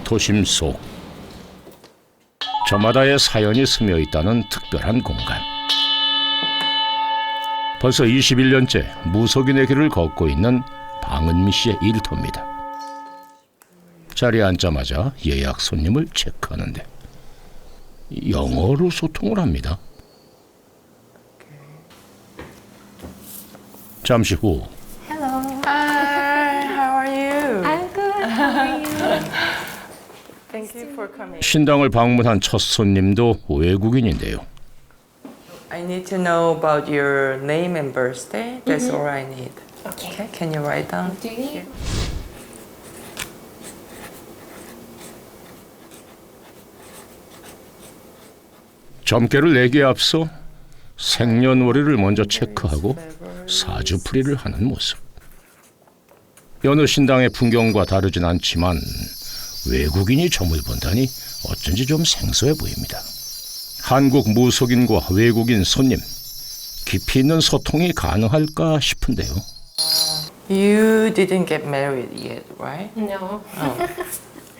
도심 속 저마다의 사연이 스며 있다는 특별한 공간. 벌써 21년째 무속인의 길을 걷고 있는 방은미 씨의 일터입니다. 자리에 앉자마자 예약 손님을 체크하는데 영어로 소통을 합니다. 잠시 후 Hello. Hi, how are you? I'm good. How are you? Thank you for coming. 신당을 방문한 첫 손님도 외국인인데요. I need to know about your name and birthday. That's all I need. Okay. Can you write down? Do you need? 점괘를 내기에 앞서 생년월일을 먼저 체크하고 사주풀이를 하는 모습. 여느 신당의 풍경과 다르진 않지만 외국인이 점을 본다니 어쩐지 좀 생소해 보입니다. 한국 무속인과 외국인 손님, 깊이 있는 소통이 가능할까 싶은데요. You didn't get married yet, right? No.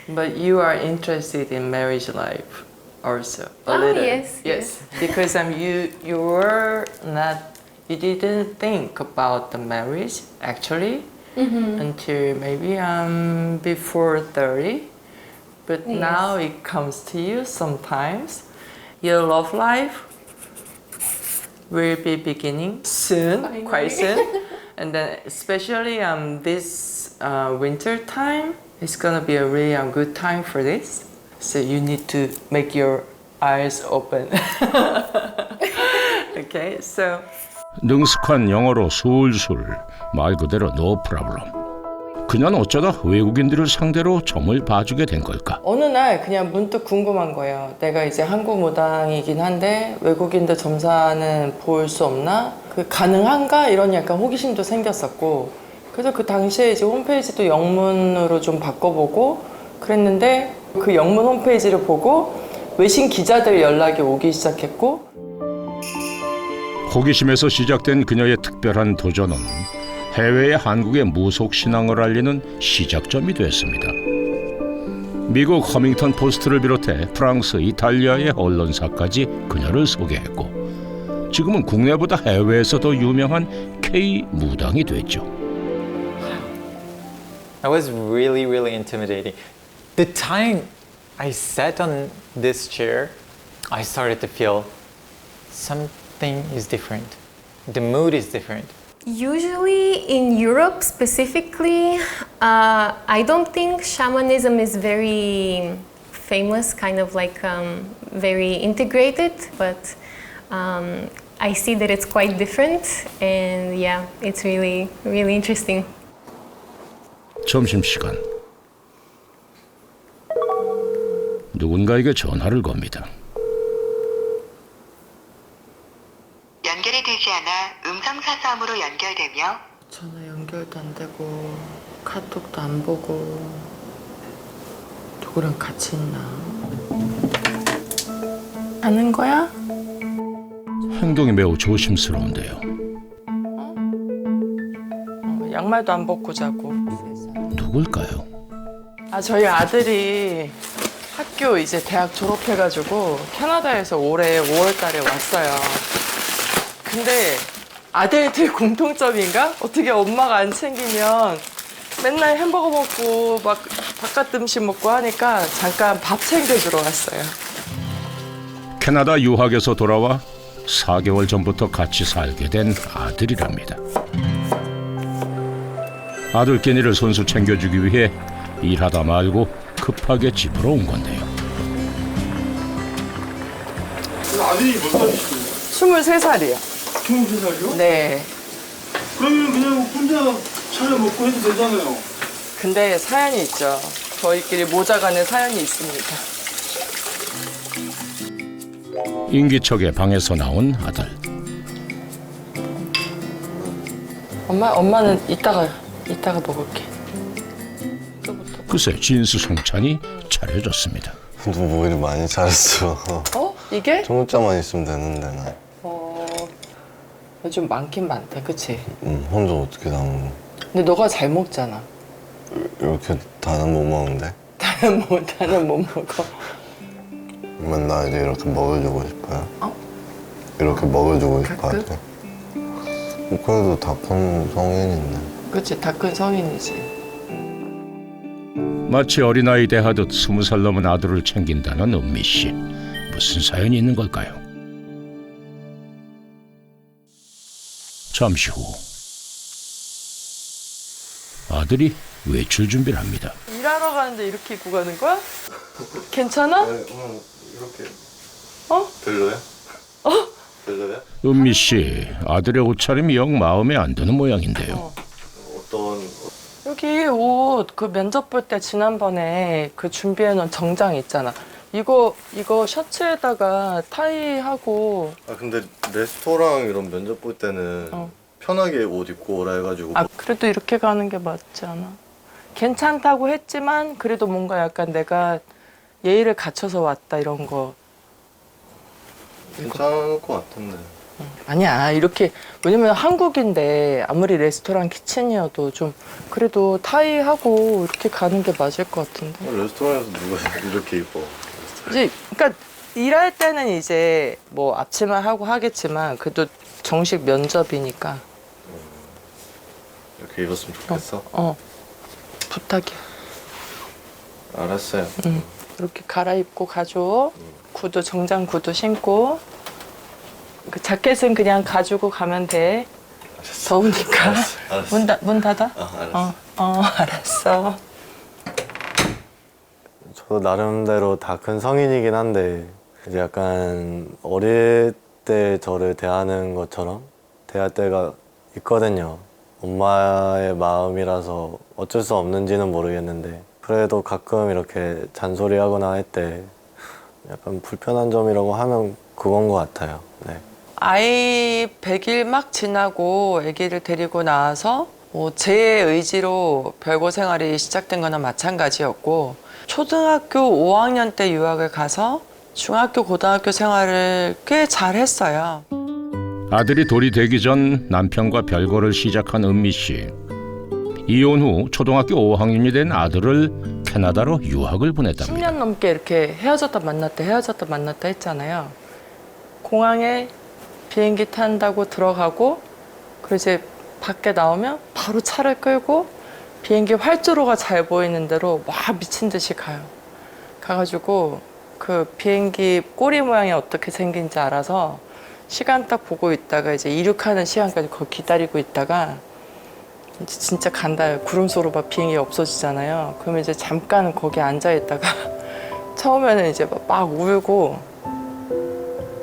But you are interested in marriage life also. A Oh, little. yes, Yes. Because you were not, you didn't think about the marriage actually until maybe before 30. But Yes. now it comes to you sometimes. Your love life will be beginning soon, quite soon. And then especially this winter time, it's gonna be a really good time for this. So you need to make your eyes open. Okay, so 능숙한 영어로 술술 말 그대로 no problem. 그녀는 어쩌다 외국인들을 상대로 점을 봐주게 된 걸까? 어느 날 그냥 문득 궁금한 거예요. 내가 이제 한국 무당이긴 한데 외국인들 점사는 볼 수 없나? 그 가능한가? 이런 약간 호기심도 생겼었고 그래서 그 당시에 이제 홈페이지도 영문으로 좀 바꿔보고 그랬는데 그 영문 홈페이지를 보고 외신 기자들 연락이 오기 시작했고 호기심에서 시작된 그녀의 특별한 도전은 해외의 한국의 무속 신앙을 알리는 시작점이 됐습니다. 미국 허밍턴 포스트를 비롯해 프랑스, 이탈리아의 언론사까지 그녀를 소개했고 지금은 국내보다 해외에서 더 유명한 K 무당이 됐죠. That was really intimidating. The time I sat on this chair, I started to feel something is different. The mood is different. Usually in Europe specifically, I don't think shamanism is very famous, kind of like very integrated, but I see that it's quite different, and yeah, it's really interesting. 점심시간. 누군가에게 전화를 겁니다. 연결이 되지 않아 음성사서함으로 연결되며 전화 연결도 안 되고 카톡도 안 보고 누구랑 같이 있나? 하는 거야? 행동이 매우 조심스러운데요. 양말도 안 벗고 자고. 누굴까요? 아 저희 아들이 학교 이제 대학 졸업해가지고 캐나다에서 올해 5월달에 왔어요. 근데 아들들 공통점인가? 어떻게 엄마가 안 챙기면 맨날 햄버거 먹고 막 바깥 음식 먹고 하니까 잠깐 밥 챙겨주러 왔어요. 캐나다 유학에서 돌아와 4개월 전부터 같이 살게 된 아들이랍니다. 아들 끼니를 손수 챙겨주기 위해 일하다 말고 급하게 집으로 온 건데요. 아들이 몇 살이시고요? 23살이요. 23살이요? 네. 그러면 그냥 혼자 차려 먹고 해도 되잖아요. 근데 사연이 있죠. 저희끼리 모자가는 사연이 있습니다. 인기척의 방에서 나온 아들. 엄마는 이따가 먹을게. 글쎄 진수성찬이 차려졌습니다. 너 뭐 이리 많이 잘했어. 이게? 청국장만 있으면 되는데 나. 좀 많긴 많다, 그치? 혼자 어떻게 다 먹어? 근데 너가 잘 먹잖아. 이렇게 다는 못 먹는데. 나는 못 먹어. 맨날 이제 이렇게 먹여주고 싶어요. 어? 이렇게 먹여주고 싶어 가끔? 하지. 그래도 다 큰 성인인데. 그치, 다 큰 성인이지. 마치 어린아이 대하듯 20살 넘은 아들을 챙긴다는 은미 씨. 무슨 사연이 있는 걸까요? 잠시 후 아들이 외출 준비를 합니다. 일하러 가는데 이렇게 입고 가는 거야? 괜찮아? 이렇게 어? 별로야? 별로야? 은미 씨, 아들의 옷차림이 영 마음에 안 드는 모양인데요. 어떤 여기 옷 그 면접 볼 때 지난번에 그 준비해 놓은 정장 있잖아. 이거 셔츠에다가 타이하고. 아 근데 레스토랑 이런 면접 볼 때는 어. 편하게 옷 입고 오라 해가지고 아 그래도 이렇게 가는 게 맞지 않아? 괜찮다고 했지만 그래도 뭔가 약간 내가 예의를 갖춰서 왔다 이런 거. 괜찮을 것 같은데. 아니야 이렇게 왜냐면 한국인데 아무리 레스토랑 키친이어도 좀 그래도 타이하고 이렇게 가는 게 맞을 것 같은데. 레스토랑에서 누가 이렇게 입어? 이제 그러니까 일할 때는 이제 뭐 앞치마 하고 하겠지만 그래도 정식 면접이니까 이렇게 입었으면 좋겠어? 부탁이야. 알았어요. 이렇게 갈아입고 가줘. 구두 정장 구두 신고 그 자켓은 그냥 가지고 가면 돼. 더우니까. 알았어. 문 닫아? 알았어. 알았어. 저도 나름대로 다 큰 성인이긴 한데 이제 약간 어릴 때 저를 대하는 것처럼 대할 때가 있거든요. 엄마의 마음이라서 어쩔 수 없는지는 모르겠는데 그래도 가끔 이렇게 잔소리하거나 할 때 약간 불편한 점이라고 하면 그건 것 같아요. 네. 아이 100일 막 지나고 아기를 데리고 나와서 제 의지로 별고 생활이 시작된 거나 마찬가지였고 초등학교 5학년 때 유학을 가서 중학교, 고등학교 생활을 꽤 잘했어요. 아들이 돌이 되기 전 남편과 별거를 시작한 은미 씨. 이혼 후 초등학교 5학년이 된 아들을 캐나다로 유학을 보냈답니다. 10년 넘게 이렇게 헤어졌다 만났다 했잖아요. 공항에 비행기 탄다고 들어가고 그리고 이제 밖에 나오면 바로 차를 끌고 비행기 활주로가 잘 보이는 대로 막 미친 듯이 가요. 가가지고 그 비행기 꼬리 모양이 어떻게 생긴지 알아서 시간 딱 보고 있다가 이제 이륙하는 시간까지 거기 기다리고 있다가 이제 진짜 간다. 구름 속으로 막 비행기 없어지잖아요. 그러면 이제 잠깐 거기 앉아 있다가 처음에는 이제 막 울고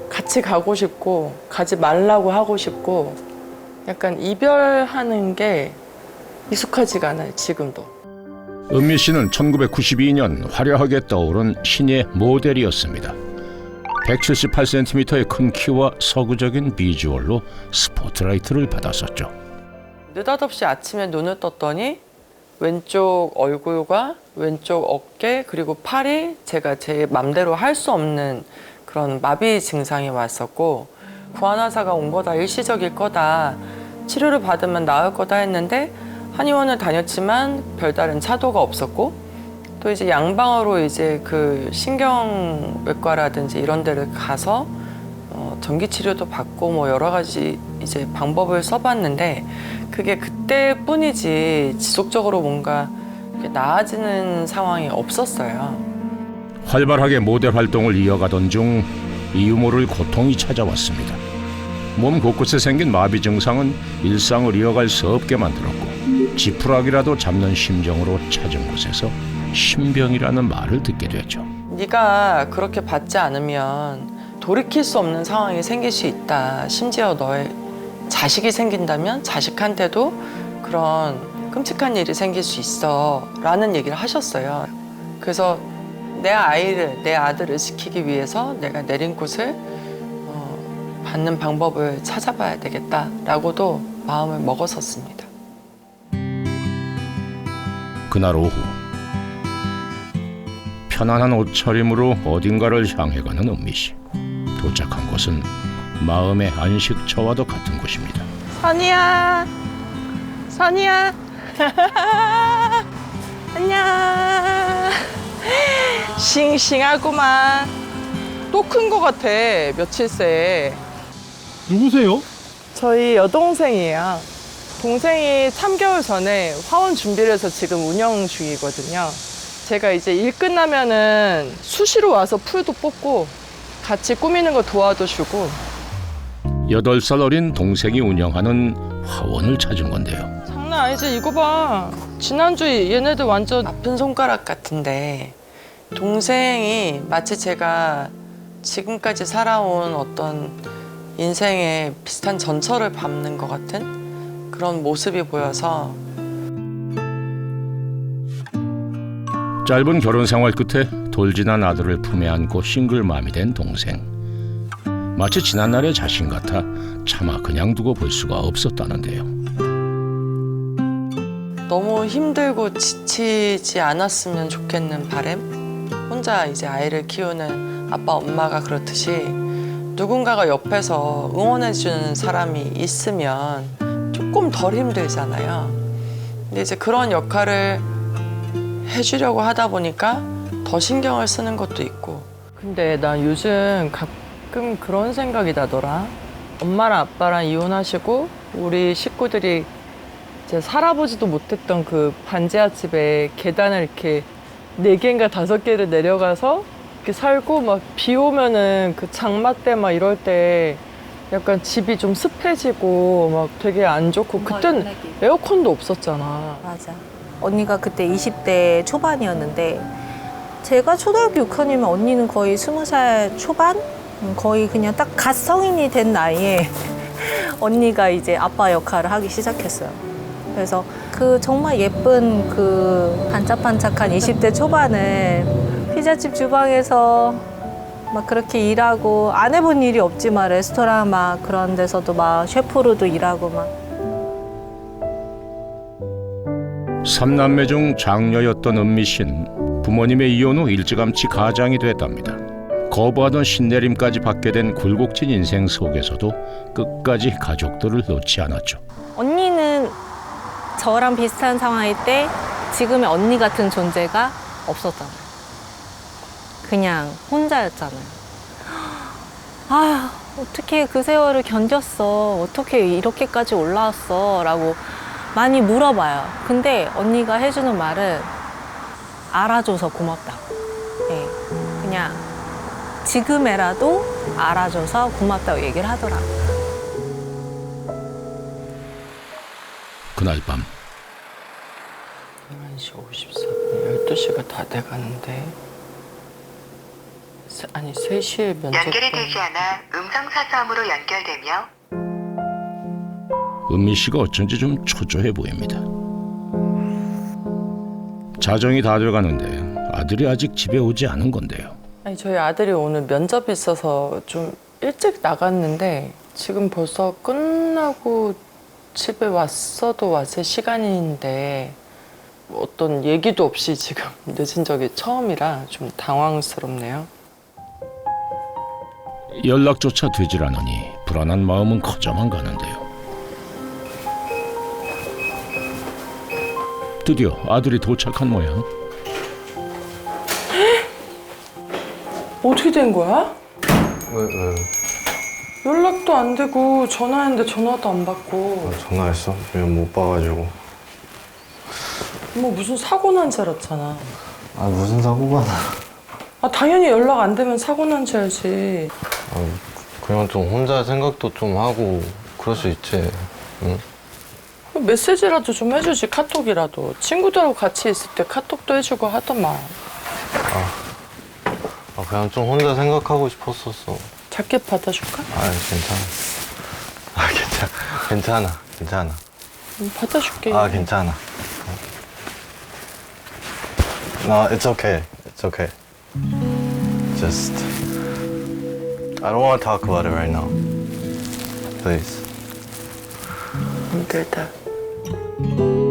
같이 가고 싶고 가지 말라고 하고 싶고 약간 이별하는 게 익숙하지가 않아요, 지금도. 은미 씨는 1992년 화려하게 떠오른 신예 모델이었습니다. 178cm의 큰 키와 서구적인 비주얼로 스포트라이트를 받았었죠. 느닷없이 아침에 눈을 떴더니 왼쪽 얼굴과 왼쪽 어깨 그리고 팔이 제가 제 맘대로 할 수 없는 그런 마비 증상이 왔었고 구안의사가 온 거다, 일시적일 거다, 치료를 받으면 나을 거다 했는데 한의원을 다녔지만 별다른 차도가 없었고 또 이제 양방으로 이제 그 신경외과라든지 이런 데를 가서 전기 치료도 받고 뭐 여러 가지 이제 방법을 써봤는데 그게 그때뿐이지 지속적으로 뭔가 이렇게 나아지는 상황이 없었어요. 활발하게 모델 활동을 이어가던 중 이유 모를 고통이 찾아왔습니다. 몸 곳곳에 생긴 마비 증상은 일상을 이어갈 수 없게 만들었고 지푸라기라도 잡는 심정으로 찾은 곳에서 신병이라는 말을 듣게 됐죠. 네가 그렇게 받지 않으면 돌이킬 수 없는 상황이 생길 수 있다. 심지어 너의 자식이 생긴다면 자식한테도 그런 끔찍한 일이 생길 수 있어 라는 얘기를 하셨어요. 그래서 내 아들을 지키기 위해서 내가 내린 곳을 받는 방법을 찾아봐야 되겠다라고도 마음을 먹었었습니다. 그날 오후 편안한 옷차림으로 어딘가를 향해 가는 은미 씨. 도착한 곳은 마음의 안식처와도 같은 곳입니다. 선이야, 선이야, 안녕. 싱싱하구만. 또 큰 거 같아, 며칠 새. 누구세요? 저희 여동생이에요. 동생이 3개월 전에 화원 준비를 해서 지금 운영 중이거든요. 제가 이제 일 끝나면은 수시로 와서 풀도 뽑고 같이 꾸미는 거 도와도 주고. 8살 어린 동생이 운영하는 화원을 찾은 건데요. 장난 아니지, 이거 봐. 지난주에 얘네들 완전 아픈 손가락 같은데 동생이 마치 제가 지금까지 살아온 어떤 인생의 비슷한 전철을 밟는 것 같은 그런 모습이 보여서 짧은 결혼 생활 끝에 돌진한 아들을 품에 안고 싱글맘이 된 동생. 마치 지난날의 자신 같아 차마 그냥 두고 볼 수가 없었다는데요. 너무 힘들고 지치지 않았으면 좋겠는 바람? 혼자 이제 아이를 키우는 아빠 엄마가 그렇듯이 누군가가 옆에서 응원해주는 사람이 있으면 조금 덜 힘들잖아요. 근데 이제 그런 역할을 해주려고 하다 보니까 더 신경을 쓰는 것도 있고. 근데 나 요즘 가끔 그런 생각이 나더라. 엄마랑 아빠랑 이혼하시고 우리 식구들이 이제 살아보지도 못했던 그 반지하 집에 계단을 이렇게 4개인가 5개를 내려가서 이렇게 살고 막 비 오면은 그 장마 때 막 이럴 때 약간 집이 좀 습해지고 막 되게 안 좋고 그땐 에어컨도 없었잖아. 맞아. 언니가 그때 20대 초반이었는데 제가 초등학교 6학년이면 언니는 거의 20살 초반? 거의 그냥 딱 갓 성인이 된 나이에 언니가 이제 아빠 역할을 하기 시작했어요. 그래서 그 정말 예쁜 그 반짝반짝한 20대 초반을 피자집 주방에서 막 그렇게 일하고 안 해본 일이 없지만 레스토랑 막 그런 데서도 막 셰프로도 일하고 막 3남매 중 장녀였던 은미 씨는 부모님의 이혼 후 일찌감치 가장이 됐답니다. 거부하던 신내림까지 받게 된 굴곡진 인생 속에서도 끝까지 가족들을 놓지 않았죠. 언니는 저랑 비슷한 상황일 때 지금의 언니 같은 존재가 없었잖아요. 그냥 혼자였잖아요. 아, 어떻게 그 세월을 견뎠어? 어떻게 이렇게까지 올라왔어? 라고 많이 물어봐요. 근데 언니가 해주는 말은 알아줘서 고맙다고. 네, 그냥 지금에라도 알아줘서 고맙다고 얘기를 하더라고요. 그날 밤 11시 54분, 12시가 다 돼가는데 아니 3시에 면접 연결이 되지 않아 음성사서함으로 연결되며 은미 씨가 어쩐지 좀 초조해 보입니다. 자정이 다 돼가는데 아들이 아직 집에 오지 않은 건데요. 아니 저희 아들이 오늘 면접이 있어서 좀 일찍 나갔는데 지금 벌써 끝나고 집에 왔어도 왔을 시간인데 어떤 얘기도 없이 지금 늦은 적이 처음이라 좀 당황스럽네요. 연락조차 되질 않으니 불안한 마음은 커져만 가는데요. 드디어 아들이 도착한 모양. 어떻게 된 거야? 왜? 연락도 안 되고 전화했는데 전화도 안 받고 전화했어? 왜못 봐가지고. 뭐 무슨 사고 난 줄 알았잖아. 아 무슨 사고가 나. 아 당연히 연락 안 되면 사고 난 줄 알지. 그냥 좀 혼자 생각도 좀 하고 그럴 수 있지. 응? 메시지라도 좀 해주지, 카톡이라도. 친구들하고 같이 있을 때 카톡도 해주고 하더만. 그냥 좀 혼자 생각하고 싶었었어. 자켓 받아줄까? 괜찮아. 괜찮아. 받아줄게. 괜찮아. No, it's okay. It's okay. Just I don't want to talk about it right now. Please. 힘들다.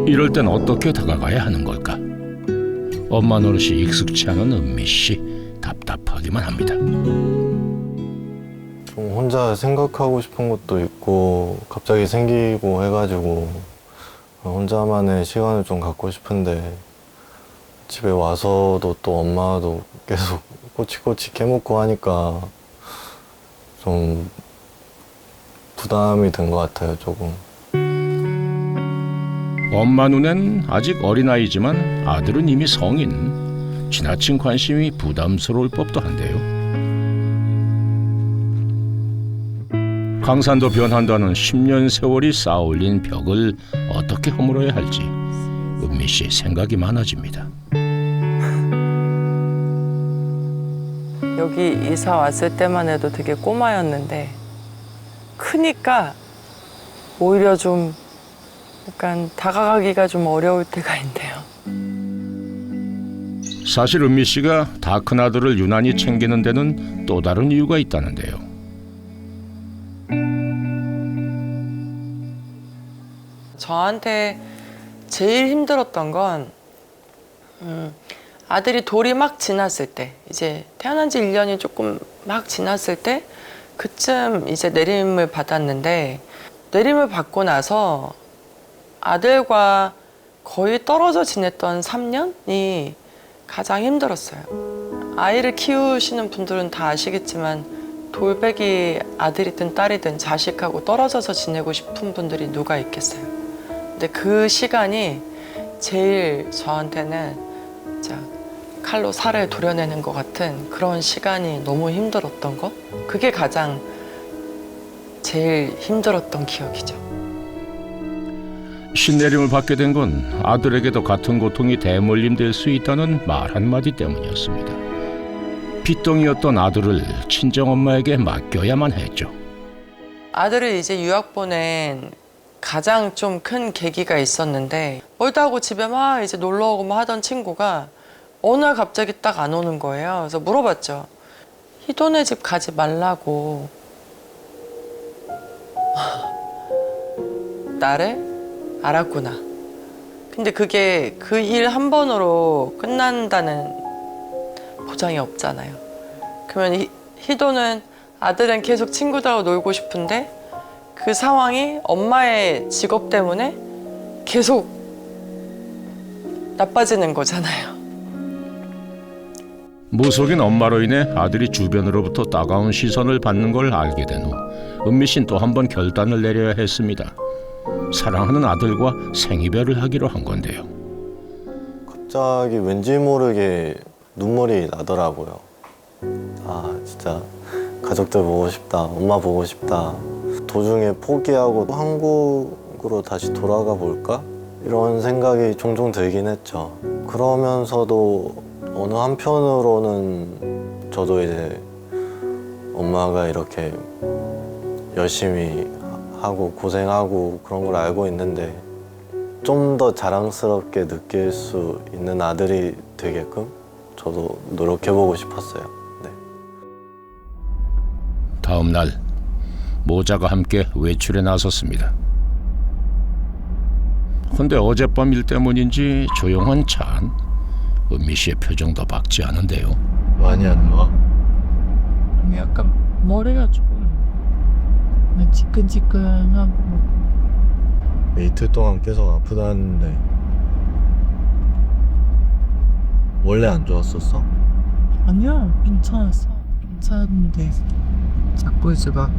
이럴 땐 어떻게 다가가야 하는 걸까? 엄마 노릇이 익숙치 않은 은미 씨 답답하기만 합니다. 좀 혼자 생각하고 싶은 것도 있고 갑자기 생기고 해가지고 혼자만의 시간을 좀 갖고 싶은데 집에 와서도 또 엄마도 계속 꼬치꼬치 캐묻고 하니까 좀 부담이 된 것 같아요, 조금. 엄마 눈엔 아직 어린아이지만 아들은 이미 성인. 지나친 관심이 부담스러울 법도 한데요. 강산도 변한다는 10년 세월이 쌓아올린 벽을 어떻게 허물어야 할지 은미 씨 생각이 많아집니다. 여기 이사 왔을 때만 해도 되게 꼬마였는데 크니까 오히려 좀 약간 다가가기가 좀 어려울 때가 있네요. 사실 은미 씨가 다 큰 아들을 유난히 챙기는 데는 또 다른 이유가 있다는데요. 저한테 제일 힘들었던 건 아들이 돌이 막 지났을 때, 이제 태어난 지 1년이 조금 막 지났을 때 그쯤 이제 내림을 받았는데, 내림을 받고 나서 아들과 거의 떨어져 지냈던 3년이 가장 힘들었어요. 아이를 키우시는 분들은 다 아시겠지만 돌베기 아들이든 딸이든 자식하고 떨어져서 지내고 싶은 분들이 누가 있겠어요. 근데 그 시간이 제일 저한테는 진짜 칼로 살을 도려내는 것 같은 그런 시간이 너무 힘들었던 것? 그게 가장 제일 힘들었던 기억이죠. 신내림을 받게 된 건 아들에게도 같은 고통이 대물림될 수 있다는 말 한마디 때문이었습니다. 빚덩이였던 아들을 친정엄마에게 맡겨야만 했죠. 아들을 이제 유학 보낸 가장 좀 큰 계기가 있었는데, 멀다 하고 집에 막 이제 놀러 오고 막 하던 친구가 어느 날 갑자기 딱 안 오는 거예요. 그래서 물어봤죠. 희돈의 집 가지 말라고 나를 알았구나. 근데 그게 그 일 한 번으로 끝난다는 보장이 없잖아요. 그러면 희도는 아들은 계속 친구들하고 놀고 싶은데 그 상황이 엄마의 직업 때문에 계속 나빠지는 거잖아요. 무속인 엄마로 인해 아들이 주변으로부터 따가운 시선을 받는 걸 알게 된 후 은미 씨는 또 한 번 결단을 내려야 했습니다. 사랑하는 아들과 생이별을 하기로 한 건데요. 갑자기 왠지 모르게 눈물이 나더라고요. 아, 진짜 가족들 보고 싶다, 엄마 보고 싶다. 도중에 포기하고 한국으로 다시 돌아가 볼까? 이런 생각이 종종 들긴 했죠. 그러면서도 어느 한편으로는 저도 이제 엄마가 이렇게 열심히 하고 고생하고 그런 걸 알고 있는데 좀 더 자랑스럽게 느낄 수 있는 아들이 되게끔 저도 노력해보고 싶었어요. 네. 다음 날 모자가 함께 외출에 나섰습니다. 근데 어젯밤 일 때문인지 조용한 차 안 은미 씨의 표정도 밝지 않은데요. 많이 안 좋아? 약간 머리가 조금 지끈지끈하고. 이틀 동안 계속 아프다는데 원래 안 좋았었어? 아니야, 괜찮았어. 괜찮은데 자꾸 이제 막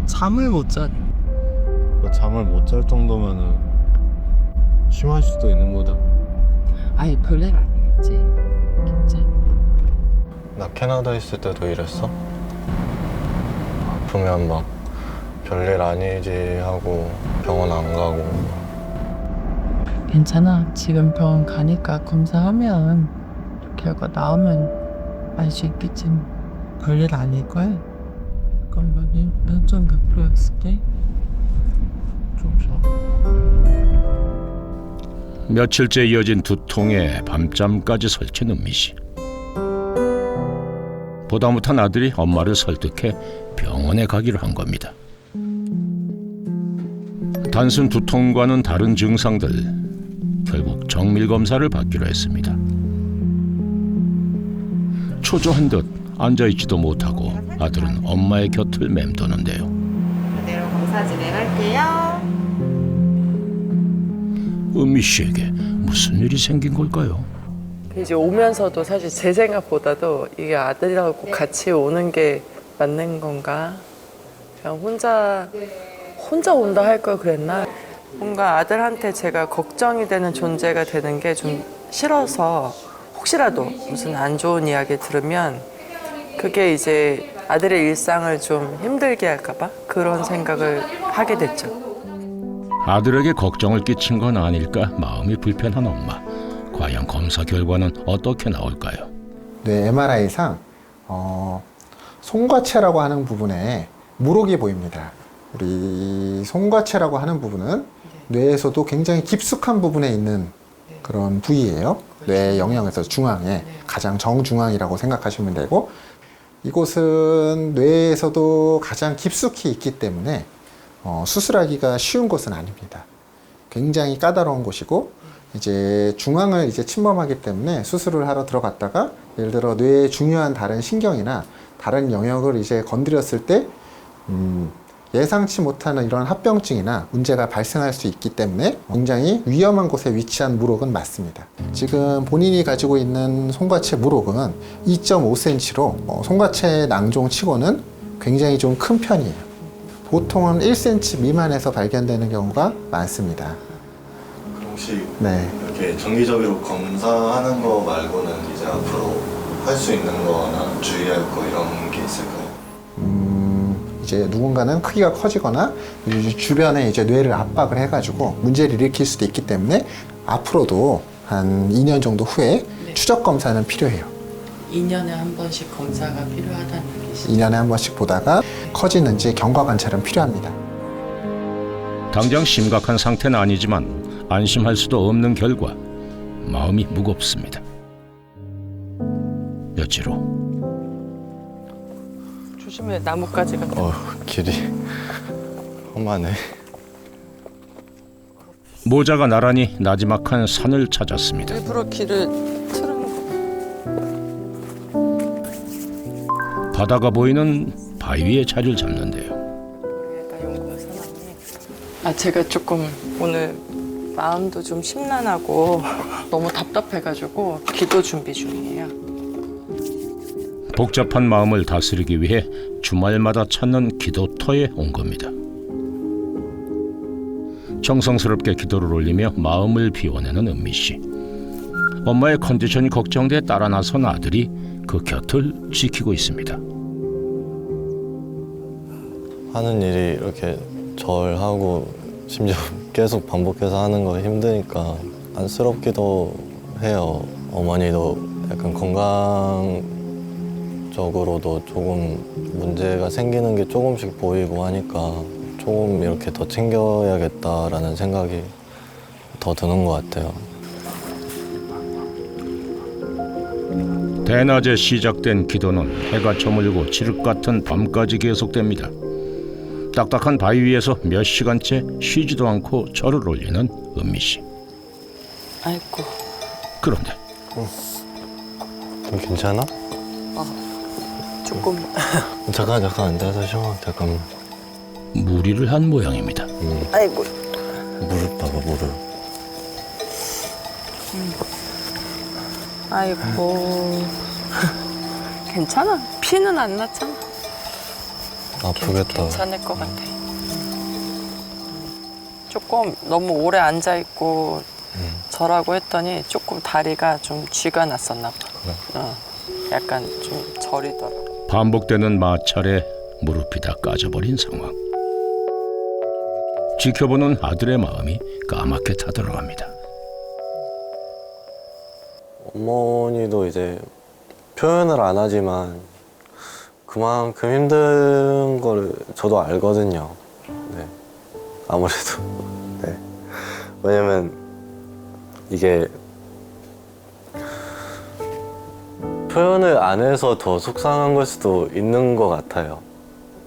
잠을 못 자니. 잠을 못 잘 정도면은 심할 수도 있는 거다. 아니 별일 아니겠지. 괜찮아. 나 캐나다 있을 때도 이랬어? 아프면 막 별일 아니지 하고 병원 안 가고. 괜찮아. 지금 병원 가니까 검사하면 결과 나오면 알 수 있겠지. 별일 아닐걸? 잠깐만, 면접 몇 프로였을게? 좀 쉬어. 며칠째 이어진 두통에 밤잠까지 설친 은미 씨. 보다 못한 아들이 엄마를 설득해 병원에 가기로 한 겁니다. 단순 두통과는 다른 증상들, 결국 정밀 검사를 받기로 했습니다. 초조한 듯 앉아있지도 못하고 아들은 엄마의 곁을 맴도는데요. 그대로 검사 진행할게요. 은미 씨에게 무슨 일이 생긴 걸까요? 이제 오면서도 사실 제 생각보다도 이게 아들하고 같이 오는 게 맞는 건가? 그냥 혼자 온다 할 걸 그랬나? 뭔가 아들한테 제가 걱정이 되는 존재가 되는 게 좀 싫어서 혹시라도 무슨 안 좋은 이야기 들으면 그게 이제 아들의 일상을 좀 힘들게 할까 봐 그런 생각을 하게 됐죠. 아들에게 걱정을 끼친 건 아닐까 마음이 불편한 엄마. 과연 검사 결과는 어떻게 나올까요? 뇌 MRI상 송과체라고 하는 부분에 물혹이 보입니다. 우리 송과체라고 하는 부분은 뇌에서도 굉장히 깊숙한 부분에 있는 그런 부위예요. 뇌 영역에서 중앙에 가장 정중앙이라고 생각하시면 되고, 이곳은 뇌에서도 가장 깊숙이 있기 때문에 수술하기가 쉬운 곳은 아닙니다. 굉장히 까다로운 곳이고, 이제 중앙을 이제 침범하기 때문에 수술을 하러 들어갔다가 예를 들어 뇌의 중요한 다른 신경이나 다른 영역을 이제 건드렸을 때 예상치 못하는 이런 합병증이나 문제가 발생할 수 있기 때문에 굉장히 위험한 곳에 위치한 물혹은 맞습니다. 지금 본인이 가지고 있는 송과체 물혹은 2.5cm로 송과체 낭종치고는 굉장히 좀 큰 편이에요. 보통은 1cm 미만에서 발견되는 경우가 많습니다. 혹시 네. 이렇게 정기적으로 검사하는 거 말고는 이제 앞으로 할 수 있는 거나 주의할 거 이런 게 있을까요? 이제 누군가는 크기가 커지거나 주변에 이제 뇌를 압박을 해가지고 문제를 일으킬 수도 있기 때문에 앞으로도 한 2년 정도 후에 추적 검사는 필요해요. 2년에 한 번씩 검사가 필요하다는 얘기시죠? 2년에 한 번씩 보다가 커지는지 경과 관찰은 필요합니다. 당장 심각한 상태는 아니지만 안심할 수도 없는 결과 마음이 무겁습니다. 며칠 후 조심해, 나뭇가지가. 길이 험하네. 모자가 나란히 나지막한 산을 찾았습니다. 일부러 길을 틀은 거. 바다가 보이는 바위 위에 자리를 잡는데요. 여기에다 연구가 써놨네. 제가 조금 오늘 마음도 좀 심란하고 너무 답답해가지고 기도 준비 중이에요. 복잡한 마음을 다스리기 위해 주말마다 찾는 기도터에 온 겁니다. 정성스럽게 기도를 올리며 마음을 비워내는 은미 씨. 엄마의 컨디션이 걱정돼 따라 나선 아들이 그 곁을 지키고 있습니다. 하는 일이 이렇게 절하고 심지어 계속 반복해서 하는 거 힘드니까 안쓰럽기도 해요. 어머니도 약간 건강적으로도 조금 문제가 생기는 게 조금씩 보이고 하니까 조금 이렇게 더 챙겨야겠다라는 생각이 더 드는 것 같아요. 대낮에 시작된 기도는 해가 저물고 칠흑 같은 밤까지 계속됩니다. 딱딱한 바위 위에서 몇 시간째 쉬지도 않고 절을 올리는 은미 씨. 아이고. 그런데 괜찮아? 조금. 잠깐 앉아서 쉬어. 잠깐만. 무리를 한 모양입니다. 아이고. 무릎 봐봐, 무릎. 아이고. 괜찮아. 피는 안 났잖아. 아프겠다. 괜찮을 것 같아. 조금 너무 오래 앉아 있고 절하고 했더니 조금 다리가 좀 쥐가 났었나 봐. 그래. 약간 좀 저리더라. 반복되는 마찰에 무릎이 다 까져버린 상황. 지켜보는 아들의 마음이 까맣게 타들어갑니다. 어머니도 이제 표현을 안 하지만 그만큼 힘든 거를 저도 알거든요. 네. 아무래도. 네. 왜냐면 이게 표현을 안 해서 더 속상한 걸 수도 있는 것 같아요.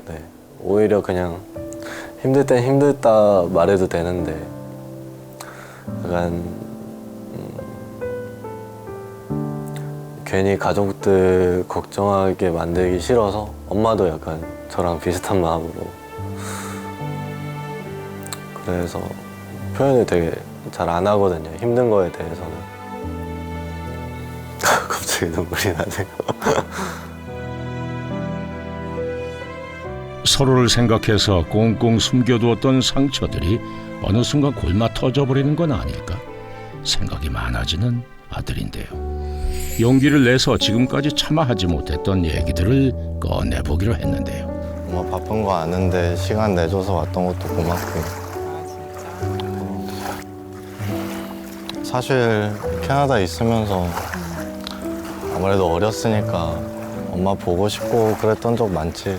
네. 오히려 그냥 힘들 땐 힘들다 말해도 되는데 약간 괜히 가족들 걱정하게 만들기 싫어서 엄마도 약간 저랑 비슷한 마음으로 그래서 표현을 되게 잘 안 하거든요. 힘든 거에 대해서는. 갑자기 눈물이 나네요. 서로를 생각해서 꽁꽁 숨겨두었던 상처들이 어느 순간 골마 터져버리는 건 아닐까 생각이 많아지는 아들인데요. 용기를 내서 지금까지 차마 하지 못했던 얘기들을 꺼내보기로 했는데요. 엄마 바쁜 거 아는데 시간 내줘서 왔던 것도 고맙고. 사실 캐나다 있으면서 아무래도 어렸으니까 엄마 보고 싶고 그랬던 적 많지.